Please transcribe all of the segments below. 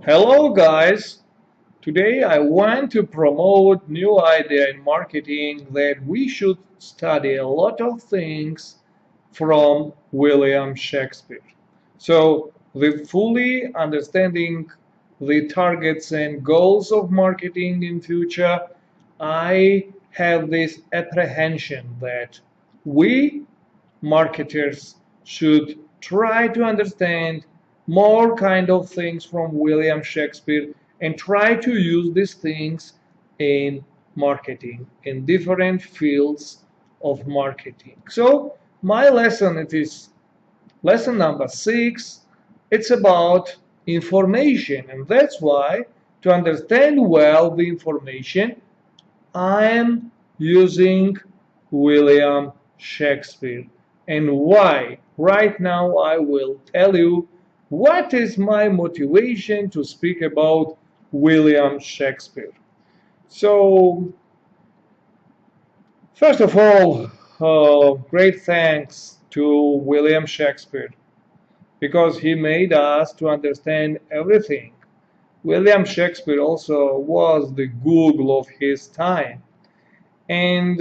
Hello guys, today I want to promote new idea in marketing that we should study a lot of things from William Shakespeare. So the fully understanding the targets and goals of marketing in future, I have this apprehension that we marketers should try to understand more kind of things from William Shakespeare and try to use these things in marketing in different fields of marketing. So my lesson, it is lesson number 6. It's about information, and that's why to understand well the information I am using William Shakespeare. And why? Right now I will tell you what is my motivation to speak about William Shakespeare. So, first of all, great thanks to William Shakespeare because he made us to understand everything. William Shakespeare also was the Google of his time. And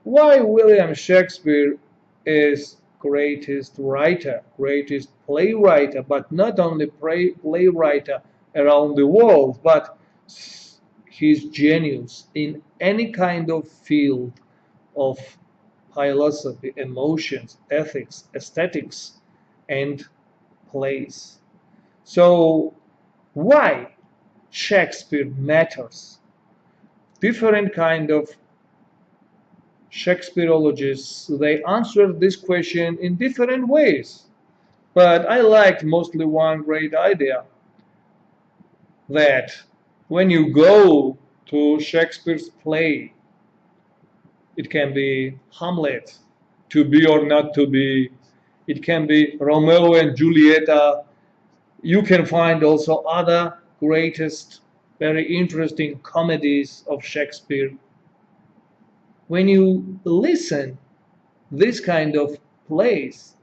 why William Shakespeare is greatest writer, greatest playwright, but not only playwright around the world, but his genius in any kind of field of philosophy, emotions, ethics, aesthetics, and plays. So why Shakespeare matters? Different kind of Shakespeareologists, they answer this question in different ways. But I liked mostly one great idea that when you go to Shakespeare's play, it can be Hamlet, to be or not to be, it can be Romeo and Julieta. You can find also other greatest, very interesting comedies of Shakespeare. When you listen this kind of plays,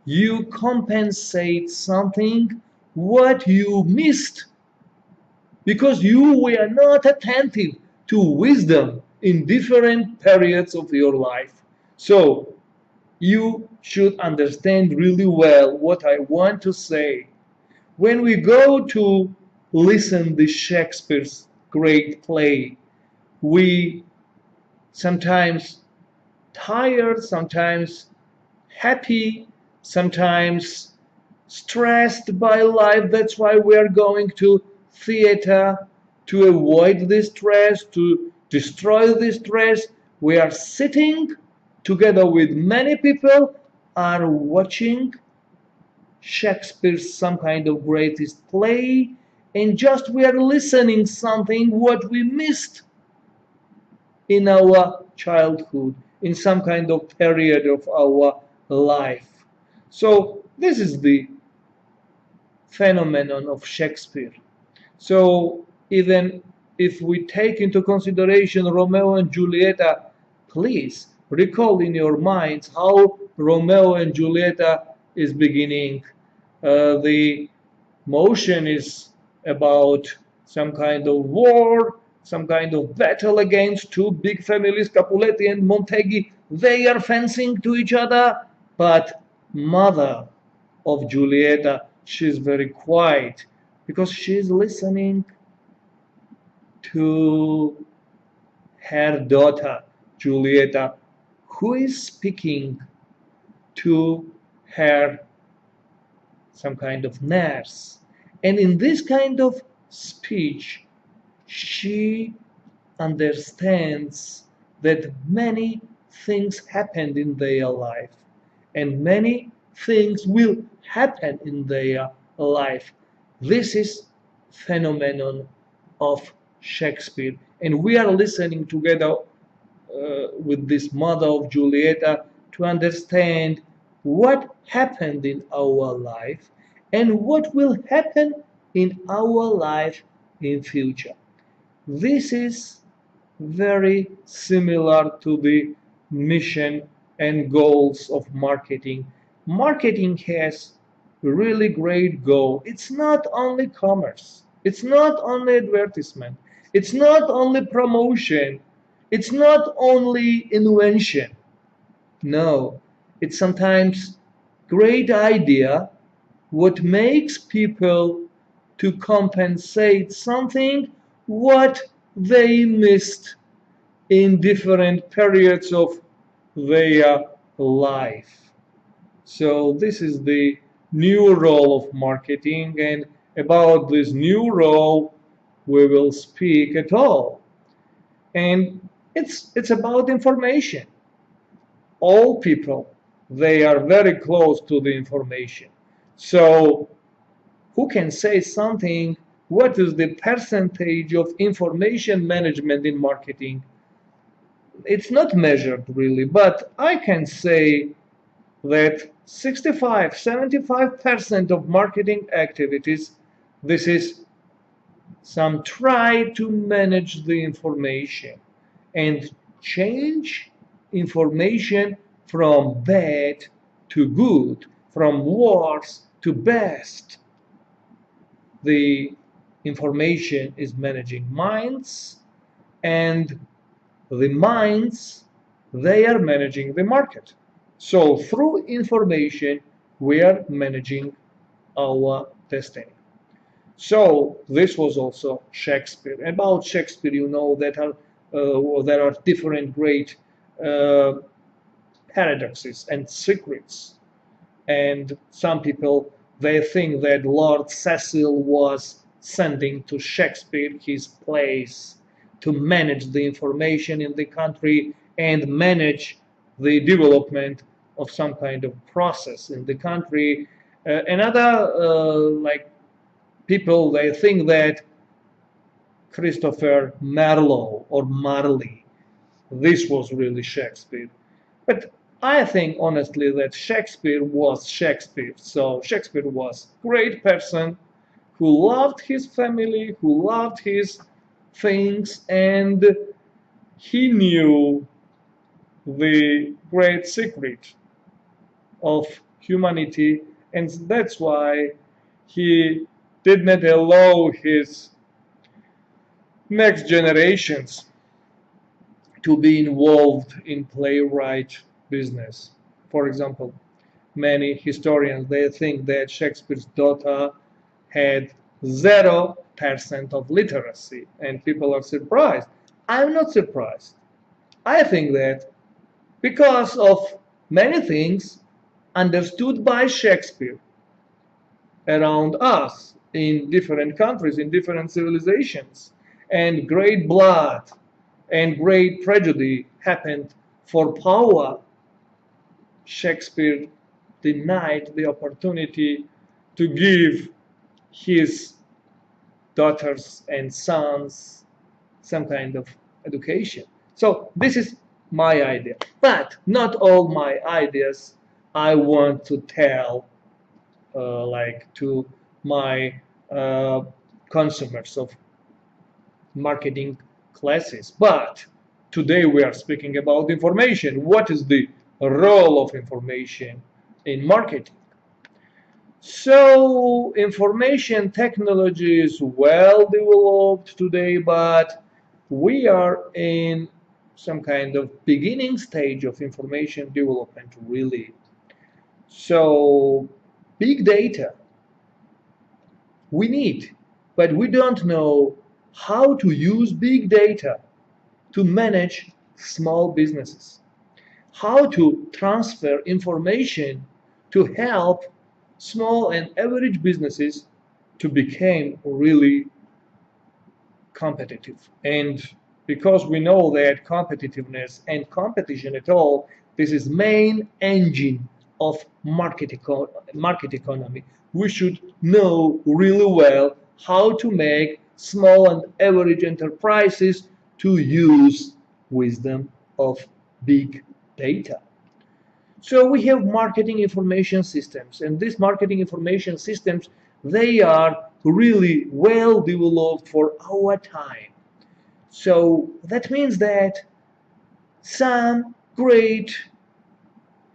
you compensate something what you missed because you were not attentive to wisdom in different periods of your life. So you should understand really well what I want to say. When we go to listen to Shakespeare's great play, we sometimes tired, sometimes happy, sometimes stressed by life. That's why we are going to theater to avoid this stress, to destroy this stress. We are sitting together with many people, are watching Shakespeare's some kind of greatest play, and just we are listening something what we missed in our childhood, in some kind of period of our life. So this is the phenomenon of Shakespeare. So even if we take into consideration Romeo and Julieta, please recall in your minds how Romeo and Julieta is beginning. The motion is about some kind of war, some kind of battle against two big families, Capuletti and Montague. They are fencing to each other, but mother of Julieta, she's very quiet because she's listening to her daughter Julieta, who is speaking to her some kind of nurse. And in this kind of speech, she understands that many things happened in their life and many things will happen in their life. This is phenomenon of Shakespeare, and we are listening together with this mother of Julieta to understand what happened in our life and what will happen in our life in future. This is very similar to the mission and goals of marketing. Marketing has really great goal. It's not only commerce, it's not only advertisement, it's not only promotion, it's not only invention. No, it's sometimes great idea what makes people to compensate something what they missed in different periods of their life. So this is the new role of marketing, and about this new role we will speak at all. And it's about information. All people, they are very close to the information. So who can say something, what is the percentage of information management in marketing? It's not measured really, but I can say that 65–75% of marketing activities, this is some try to manage the information and change information from bad to good, from worse to best. The information is managing minds, and the minds, they are managing the market. So through information, we are managing our destiny. So this was also Shakespeare. About Shakespeare, you know that there are different great paradoxes and secrets. And some people, they think that Lord Cecil was sending to Shakespeare his plays to manage the information in the country and manage the development of some kind of process in the country. Another like people, they think that Christopher Marlowe or Marley, this was really Shakespeare. But I think honestly that Shakespeare was Shakespeare. So Shakespeare was a great person who loved his family, who loved his things, and he knew the great secret of humanity, and that's why he did not allow his next generations to be involved in playwright business. For example, many historians, they think that Shakespeare's daughter had 0% of literacy, and people are surprised. I'm not surprised. I think that because of many things understood by Shakespeare around us in different countries, in different civilizations, and great blood and great prejudice happened for power, Shakespeare denied the opportunity to give his daughters and sons some kind of education. So this is my idea, but not all my ideas I want to tell like to my consumers of marketing classes. But today we are speaking about information. What is the role of information in marketing? So information technology is well developed today, but we are in some kind of beginning stage of information development really. So big data we need, but we don't know how to use big data to manage small businesses, how to transfer information to help small and average businesses to become really competitive. And because we know that competitiveness and competition at all, this is main engine of market economy. We should know really well how to make small and average enterprises to use wisdom of big data. So we have marketing information systems, and these marketing information systems, they are really well developed for our time. So that means that some great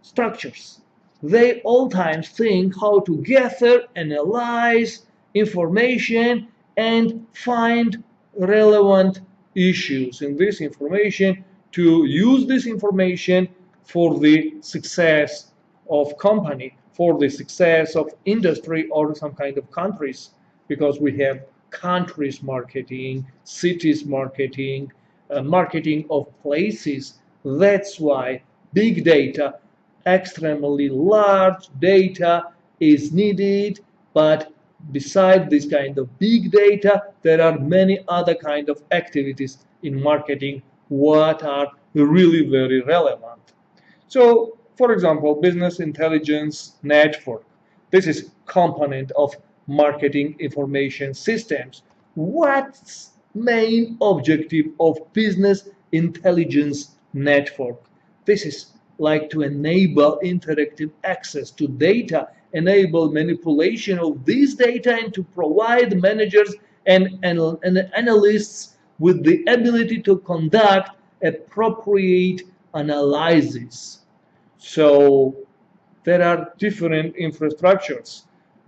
structures, they all times think how to gather, analyze information and find relevant issues in this information, to use this information for the success of company, for the success of industry or some kind of countries, because we have countries marketing, cities marketing, marketing of places. That's why big data, extremely large data is needed. But beside this kind of big data, there are many other kind of activities in marketing what are really very relevant. So, for example, business intelligence network. This is component of marketing information systems. What's main objective of business intelligence network? This is like to enable interactive access to data, enable manipulation of these data, and to provide managers and analysts with the ability to conduct appropriate analysis. So there are different infrastructures.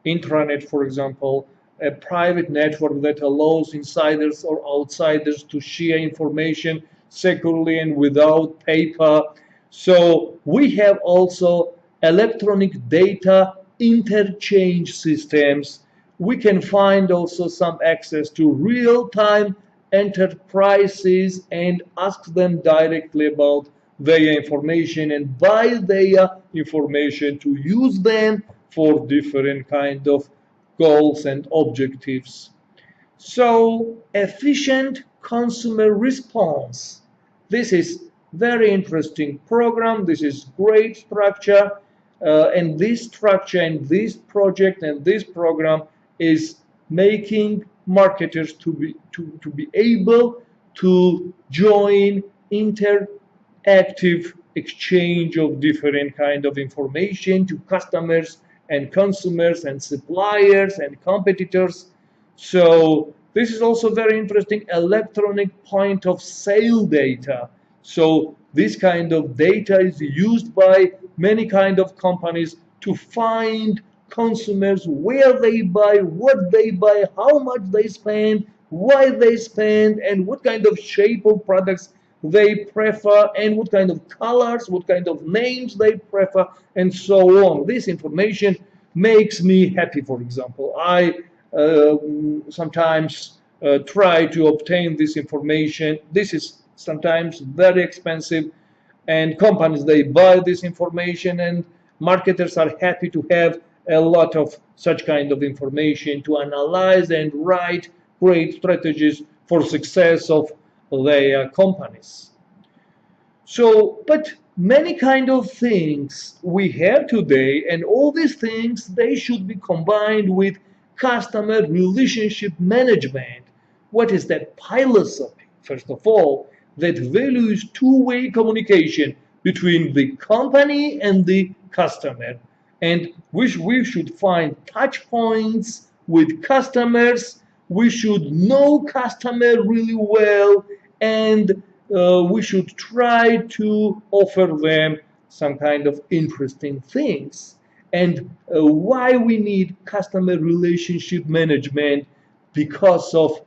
Intranet, for example, a private network that allows insiders or outsiders to share information securely and without paper. So we have also electronic data interchange systems. We can find also some access to real-time enterprises and ask them directly about their information and buy their information to use them for different kind of goals and objectives. So efficient consumer response. This is very interesting program. This is great structure, and this structure and this project and this program is making marketers to be able to join interactive exchange of different kind of information to customers and consumers and suppliers and competitors. So this is also very interesting, electronic point of sale data. So this kind of data is used by many kind of companies to find consumers, where they buy, what they buy, how much they spend, why they spend, and what kind of shape of products they prefer, and what kind of colors, what kind of names they prefer, and so on. This information makes me happy. For example, I sometimes try to obtain this information. This is sometimes very expensive, and companies, they buy this information, and marketers are happy to have a lot of such kind of information to analyze and write great strategies for success of their companies. So, but many kind of things we have today, and all these things, they should be combined with customer relationship management. What is that philosophy? First of all, that values two-way communication between the company and the customer, and we should find touch points with customers. We should know customer really well, and we should try to offer them some kind of interesting things. And why we need customer relationship management? Because of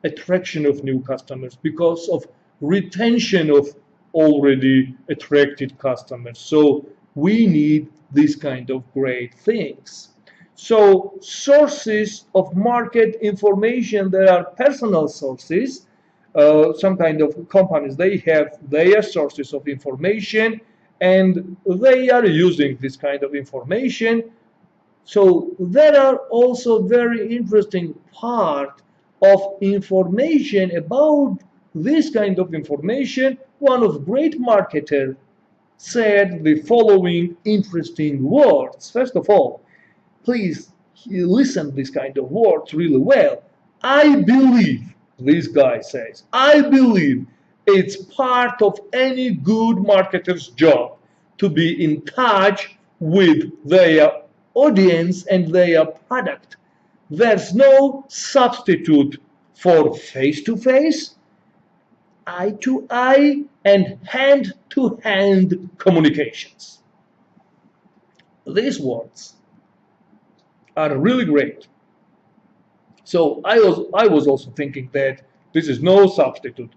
attraction of new customers, because of retention of already attracted customers. So we need these kind of great things. So sources of market information, there are personal sources. Some kind of companies, they have their sources of information, and they are using this kind of information. So there are also very interesting part of information about this kind of information. One of great marketer said the following interesting words. First of all, please listen this kind of words really well. I believe, this guy says, I believe it's part of any good marketer's job to be in touch with their audience and their product. There's no substitute for face-to-face, eye-to-eye, and hand-to-hand communications. These words are really great. So I was also thinking that this is no substitute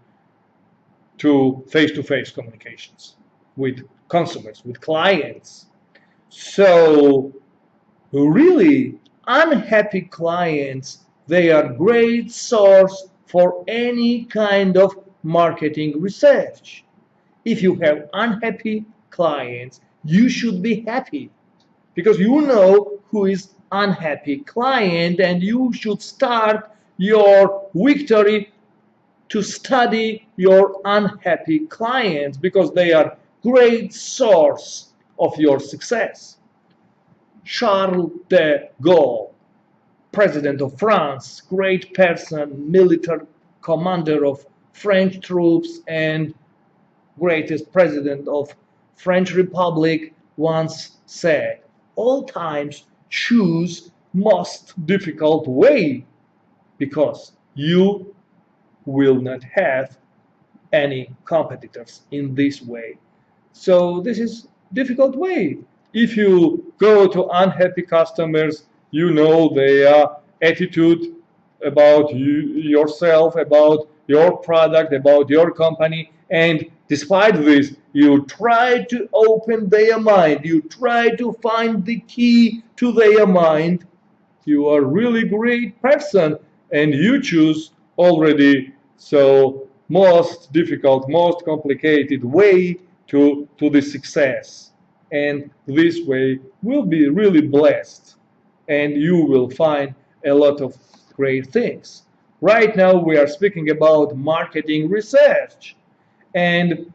to face-to-face communications with consumers, with clients. So really unhappy clients, they are great source for any kind of marketing research. If you have unhappy clients, you should be happy because you know who is unhappy client, and you should start your victory to study your unhappy clients because they are great source of your success. Charles de Gaulle, President of France, great person, military commander of French troops and greatest president of French Republic, once said, all times choose most difficult way because you will not have any competitors in this way. So this is difficult way. If you go to unhappy customers, you know their attitude about yourself, about your product, about your company, and despite this, you try to open their mind, you try to find the key to their mind. You are really great person, and you choose already so most difficult, most complicated way to the success. And this way will be really blessed, and you will find a lot of great things. Right now we are speaking about marketing research. And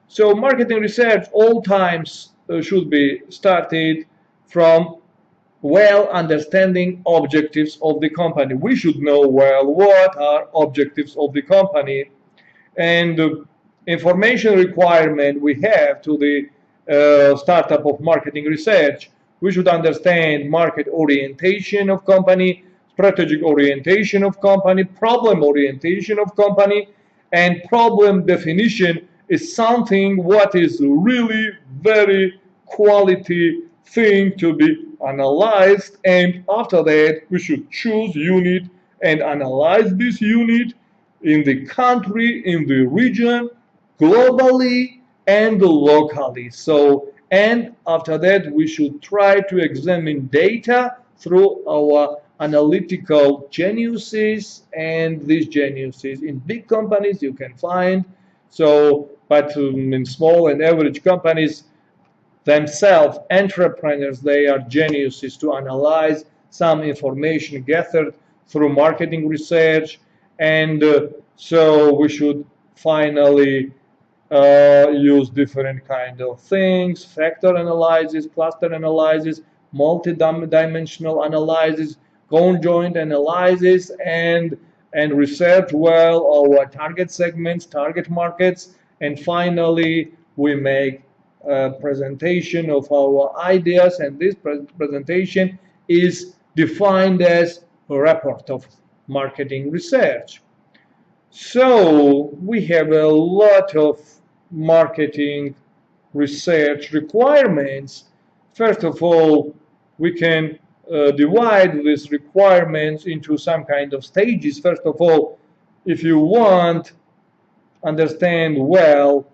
so marketing research all times should be started from well understanding objectives of the company. We should know well what are objectives of the company, and information requirement we have to the startup of marketing research. We should understand market orientation of company, strategic orientation of company, problem orientation of company, and problem definition is something what is really very quality thing to be analyzed, and after that we should choose unit and analyze this unit in the country, in the region, globally and locally. So, and after that we should try to examine data through our analytical geniuses, and these geniuses in big companies you can find. So, but in small and average companies themselves, entrepreneurs, they are geniuses to analyze some information gathered through marketing research. And so we should finally use different kind of things: factor analysis, cluster analysis, multi-dimensional analysis, conjoint analysis, and research well our target segments, target markets, and finally we make a presentation of our ideas, and this presentation is defined as a report of marketing research. So we have a lot of marketing research requirements. First of all, we can divide these requirements into some kind of stages. First of all, if you want understand well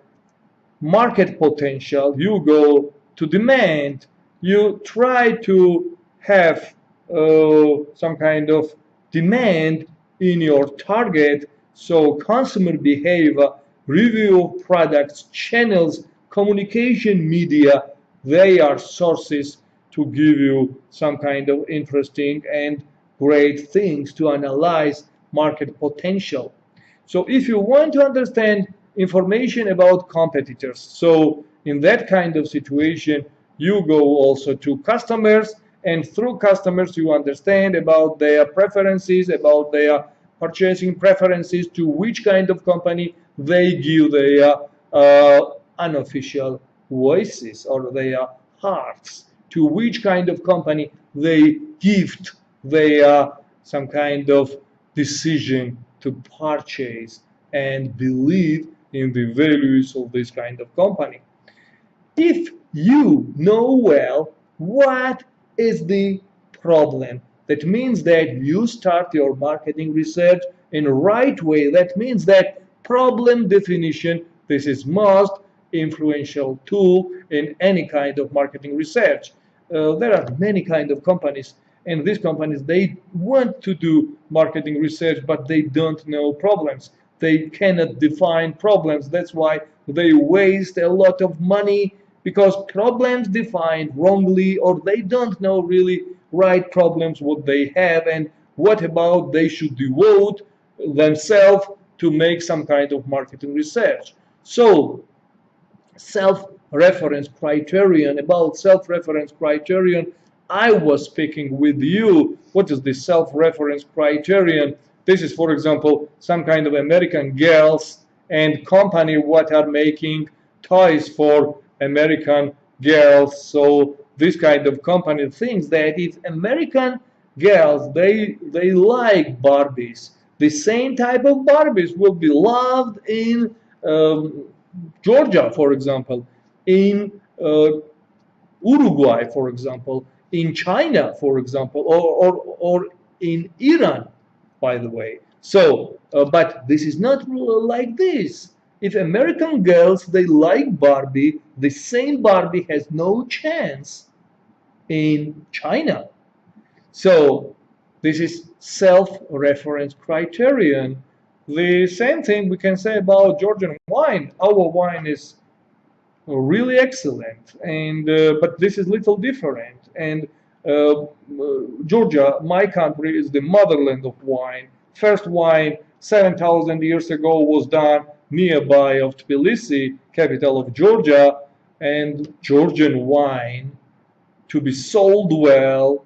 market potential, you go to demand. You try to have some kind of demand in your target. So consumer behavior, review of products, channels, communication media, they are sources to give you some kind of interesting and great things to analyze market potential. So if you want to understand information about competitors, so in that kind of situation you go also to customers, and through customers you understand about their preferences, about their purchasing preferences, to which kind of company they give their unofficial voices or their hearts, to which kind of company they gift their some kind of decision to purchase and believe in the values of this kind of company. If you know well what is the problem. That means that you start your marketing research in the right way. That means that problem definition, this is most influential tool in any kind of marketing research. There are many kind of companies, and these companies, they want to do marketing research, but they don't know problems. They cannot define problems. That's why they waste a lot of money, because problems defined wrongly, or they don't know really right problems what they have, and what about they should devote themselves to make some kind of marketing research. So self-reference criterion, about self-reference criterion, I was speaking with you. What is the self-reference criterion? This is, for example, some kind of American girls and company what are making toys for American girls. So this kind of company thinks that if American girls, they like Barbies, the same type of Barbies will be loved in Georgia, for example, in Uruguay, for example, in China, for example, or in Iran, by the way. So, but this is not like this. If American girls, they like Barbie, the same Barbie has no chance in China. So this is self-reference criterion. The same thing we can say about Georgian wine. Our wine is really excellent, and but this is little different. And Georgia, my country, is the motherland of wine. First wine 7,000 years ago was done nearby of Tbilisi, capital of Georgia, and Georgian wine, to be sold well,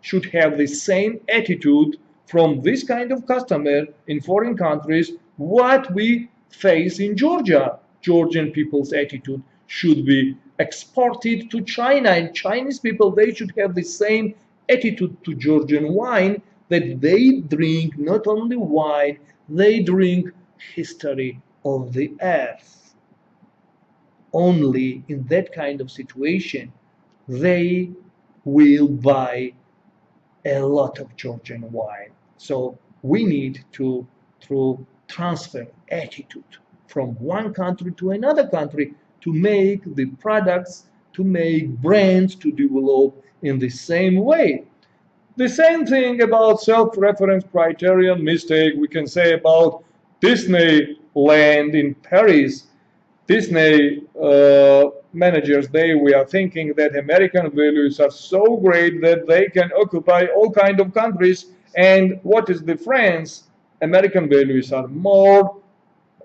should have the same attitude from this kind of customer in foreign countries what we face in Georgia. Georgian people's attitude should be exported to China, and Chinese people, they should have the same attitude to Georgian wine, that they drink not only wine, they drink history of the earth. Only in that kind of situation they will buy a lot of Georgian wine. So we need to transfer attitude from one country to another country to make the products, to make brands to develop in the same way. The same thing about self-reference criterion mistake we can say about Disneyland in Paris. Disney managers, we are thinking that American values are so great that they can occupy all kinds of countries, and what is the difference? American values are more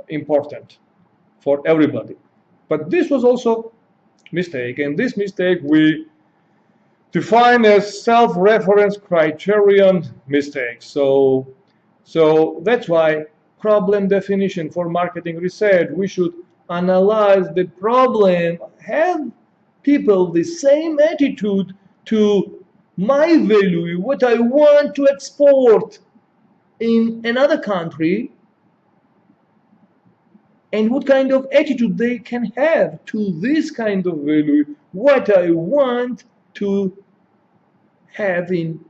important for everybody. But this was also mistake, and this mistake we define as self-reference criterion mistake. So that's why problem definition for marketing research, we should analyze the problem, have people the same attitude to my value, what I want to export in another country, and what kind of attitude they can have to this kind of value, what I want to have in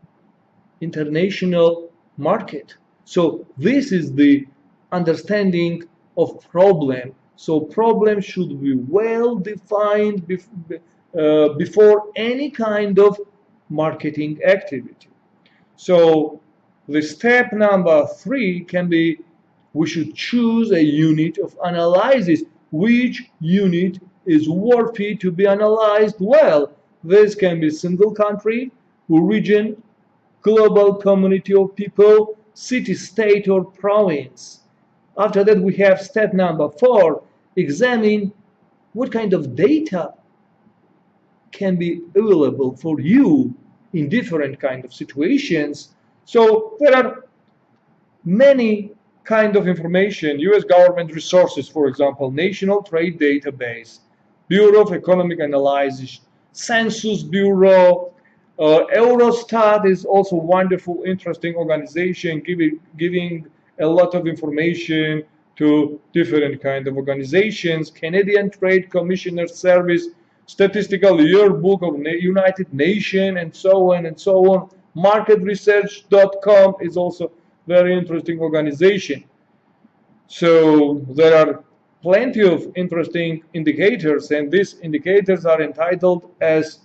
international market. So this is the understanding of problem. So problem should be well defined before any kind of marketing activity. So the step number 3 can be, we should choose a unit of analysis. Which unit is worthy to be analyzed well? This can be single country, region, global community of people, city, state, or province. After that, we have step number 4, examine what kind of data can be available for you in different kind of situations. So there are many kind of information, US government resources, for example, National Trade Database, Bureau of Economic Analysis, Census Bureau, Eurostat is also wonderful, interesting organization, giving a lot of information to different kind of organizations, Canadian Trade Commissioner Service. Statistical Yearbook of United Nations, and so on and so on. Marketresearch.com is also very interesting organization. So there are plenty of interesting indicators, and these indicators are entitled as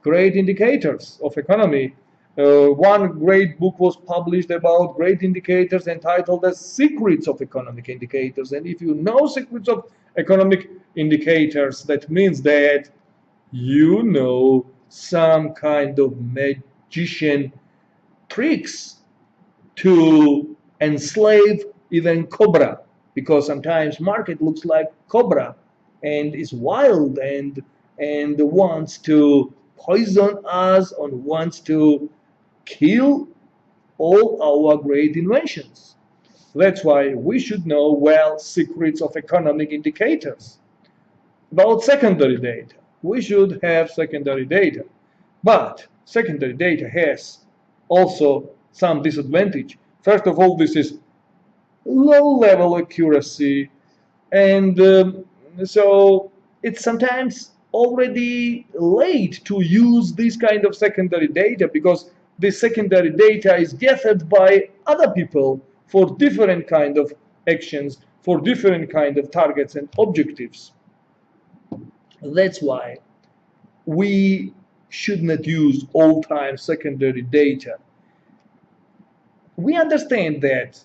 great indicators of economy. One great book was published about great indicators entitled as Secrets of Economic Indicators. And if you know secrets of economic indicators, that means that you know some kind of magician tricks to enslave even cobra, because sometimes market looks like cobra and is wild and wants to poison us and wants to kill all our great inventions. That's why we should know well secrets of economic indicators. About secondary data, we should have secondary data, but secondary data has also some disadvantage. First of all, this is low-level accuracy, and so it's sometimes already late to use this kind of secondary data, because this secondary data is gathered by other people for different kind of actions, for different kind of targets and objectives. That's why we should not use all-time secondary data. We understand that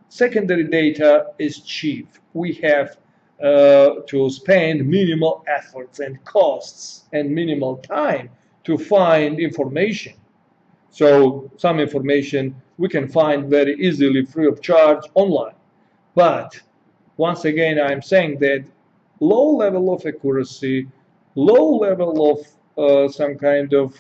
secondary data is cheap. We have to spend minimal efforts and costs and minimal time to find information. So some information we can find very easily free of charge online. But once again, I'm saying that low level of accuracy, low level of some kind of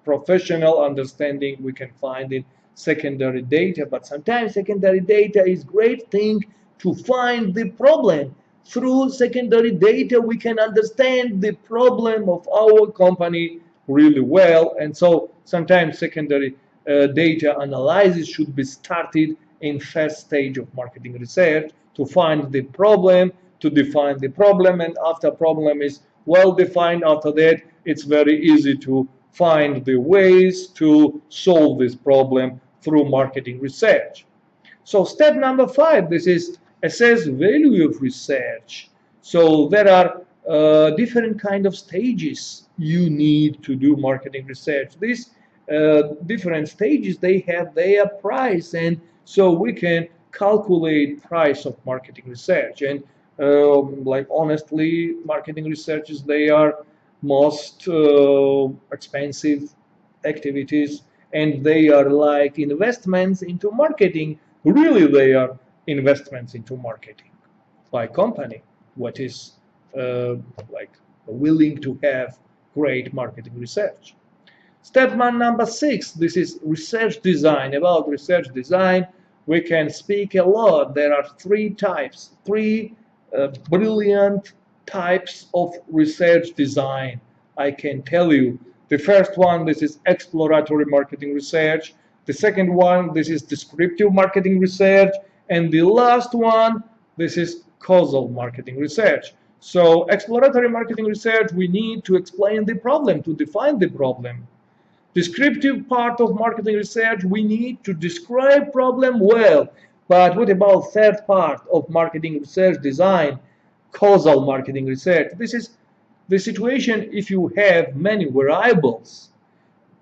professional understanding we can find in secondary data. But sometimes secondary data is great thing to find the problem. Through secondary data, we can understand the problem of our company really well, and so sometimes secondary data analysis should be started in first stage of marketing research to find the problem, to define the problem, and after problem is well defined, after that it's very easy to find the ways to solve this problem through marketing research. So step number 5, this is assess value of research. So there are different kind of stages you need to do marketing research. These different stages, they have their price, and so we can calculate price of marketing research. And like honestly, marketing researches, they are most expensive activities, and they are like investments into marketing. Really, they are investments into marketing by company what is like willing to have great marketing research. Step number 6, this is research design. About research design, we can speak a lot. There are 3 types, 3 brilliant types of research design. I can tell you. The first one, this is exploratory marketing research. The second one, this is descriptive marketing research. And the last one, this is causal marketing research. So exploratory marketing research, we need to explain the problem, to define the problem. Descriptive part of marketing research, we need to describe problem well. But what about third part of marketing research design, causal marketing research? This is the situation if you have many variables.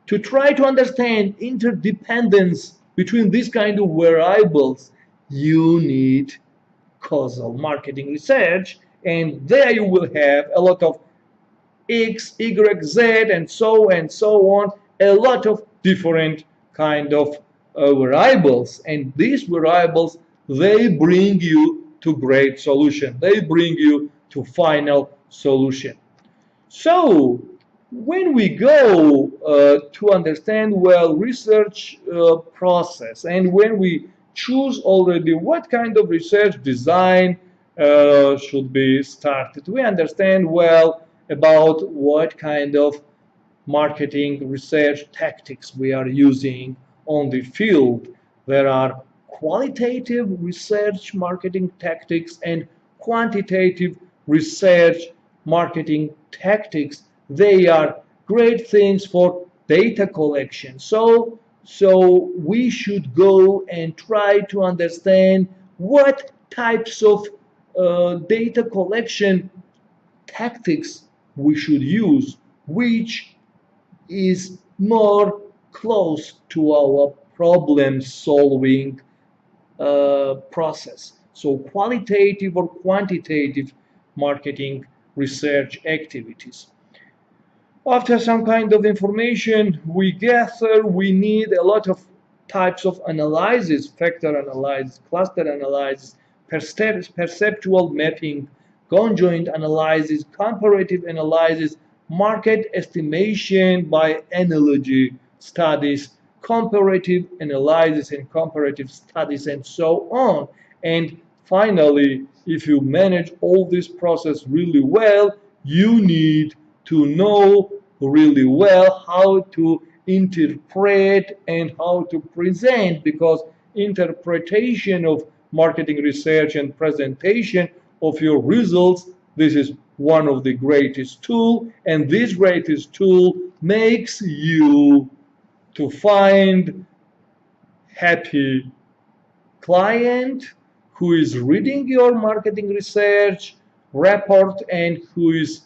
To try to understand interdependence between these kind of variables, you need causal marketing research, and there you will have a lot of X, Y, Z, and so on, a lot of different kind of variables, and these variables, they bring you to great solution. They bring you to final solution. So when we go to understand well research process, and when we choose already what kind of research design should be started, we understand well about what kind of marketing research tactics we are using on the field. There are qualitative research marketing tactics and quantitative research marketing tactics. They are great things for data collection. So we should go and try to understand what types of data collection tactics we should use, which is more close to our problem solving process. So qualitative or quantitative marketing research activities. After some kind of information we gather, we need a lot of types of analysis: factor analysis, cluster analysis, perceptual mapping, conjoint analysis, comparative analysis, market estimation by analogy studies, comparative analysis and comparative studies, and so on. And finally, if you manage all this process really well, you need to know really well how to interpret and how to present, because interpretation of marketing research and presentation of your results, this is one of the greatest tools, and this greatest tool makes you to find happy client who is reading your marketing research report and who is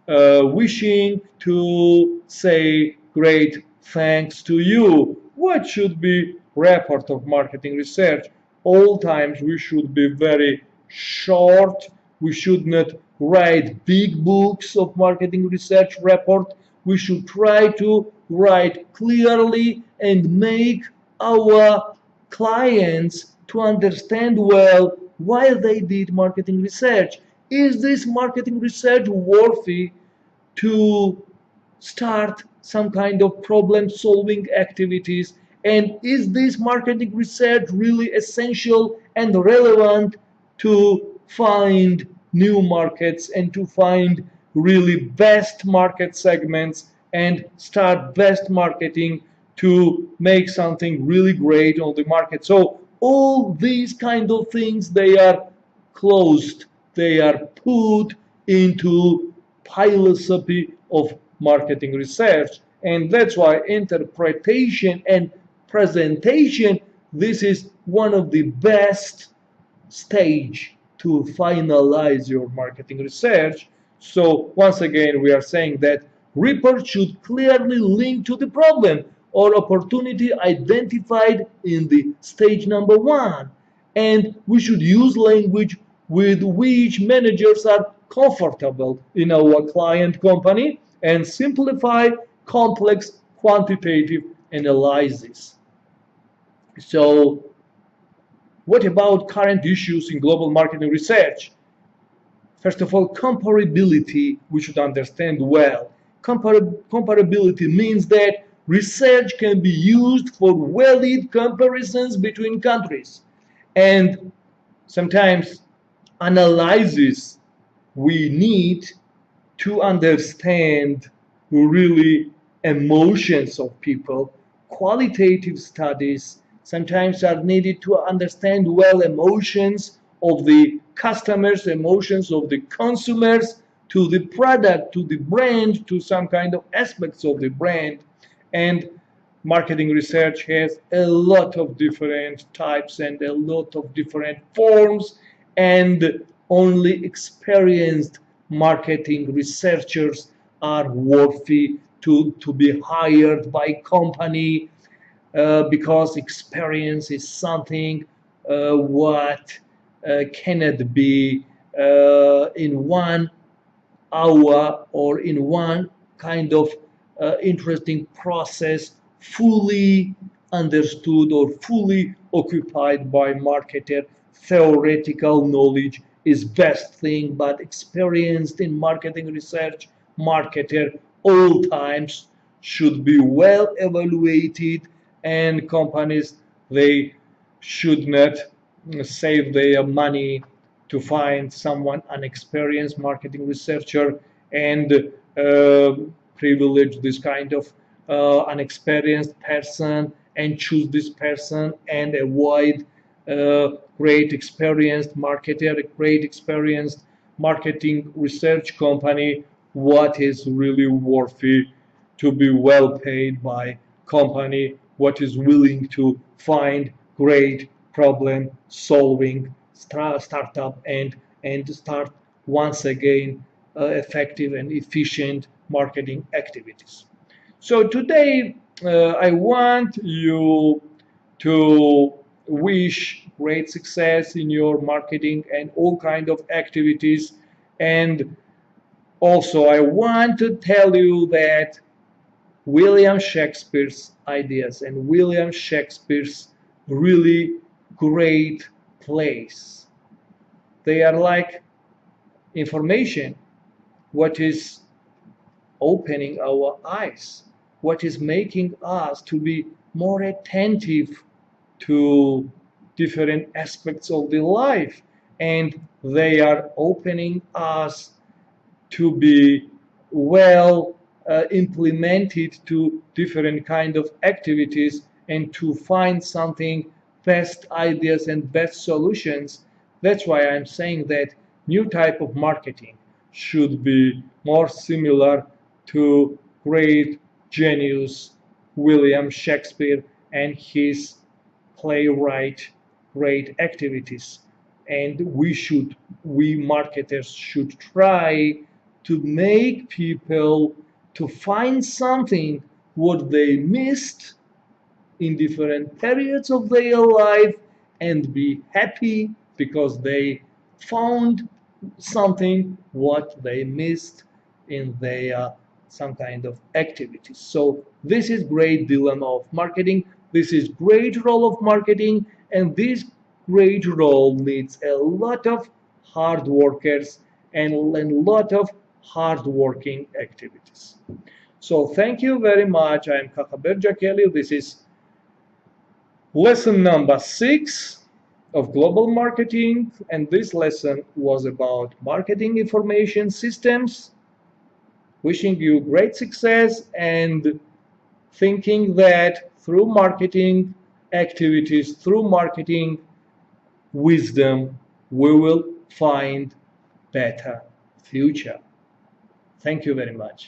wishing to say great thanks to you. What should be report of marketing research? All times we should be very short. We should not write big books of marketing research report. We should try to write clearly and make our clients to understand well why they did marketing research. Is this marketing research worthy to start some kind of problem solving activities? And is this marketing research really essential and relevant to find new markets and to find really best market segments and start best marketing to make something really great on the market? So all these kind of things, they are closed, they are put into philosophy of marketing research. And that's why interpretation and presentation, this is one of the best stage to finalize your marketing research. So once again, we are saying that report should clearly link to the problem or opportunity identified in the stage number 1. And we should use language with which managers are comfortable in our client company and simplify complex quantitative analysis. So what about current issues in global marketing research? First of all, comparability, we should understand well. Comparability means that research can be used for valid comparisons between countries. And sometimes analysis we need to understand really emotions of people. Qualitative studies sometimes are needed to understand well emotions of the customers, emotions of the consumers, to the product, to the brand, to some kind of aspects of the brand. And marketing research has a lot of different types and a lot of different forms, and only experienced marketing researchers are worthy to be hired by company, because experience is something what cannot be in 1 hour or in one kind of interesting process fully understood or fully occupied by marketer. Theoretical knowledge is best thing, but experienced in marketing research marketer all times should be well evaluated, and companies, they should not save their money to find someone unexperienced marketing researcher and privilege this kind of unexperienced person and choose this person and avoid great experienced marketer, a great experienced marketing research company, what is really worthy to be well paid by company, what is willing to find great problem solving startup and start once again effective and efficient marketing activities. So today I want you to wish great success in your marketing and all kind of activities. And also I want to tell you that William Shakespeare's ideas and William Shakespeare's really great plays, they are like information, what is opening our eyes, what is making us to be more attentive to different aspects of the life, and they are opening us to be well implemented to different kind of activities and to find something best ideas and best solutions. That's why I'm saying that new type of marketing should be more similar to great genius William Shakespeare and his playwright great activities. And we marketers should try to make people to find something what they missed in different periods of their life and be happy because they found something what they missed in their some kind of activities. So this is great dilemma of marketing. This is great role of marketing, and this great role needs a lot of hard workers and a lot of hard-working activities. So thank you very much. I'm Kakhaber Djakeli. This is lesson number 6 of global marketing, and this lesson was about marketing information systems. Wishing you great success and thinking that through marketing activities, through marketing wisdom, we will find better future. Thank you very much.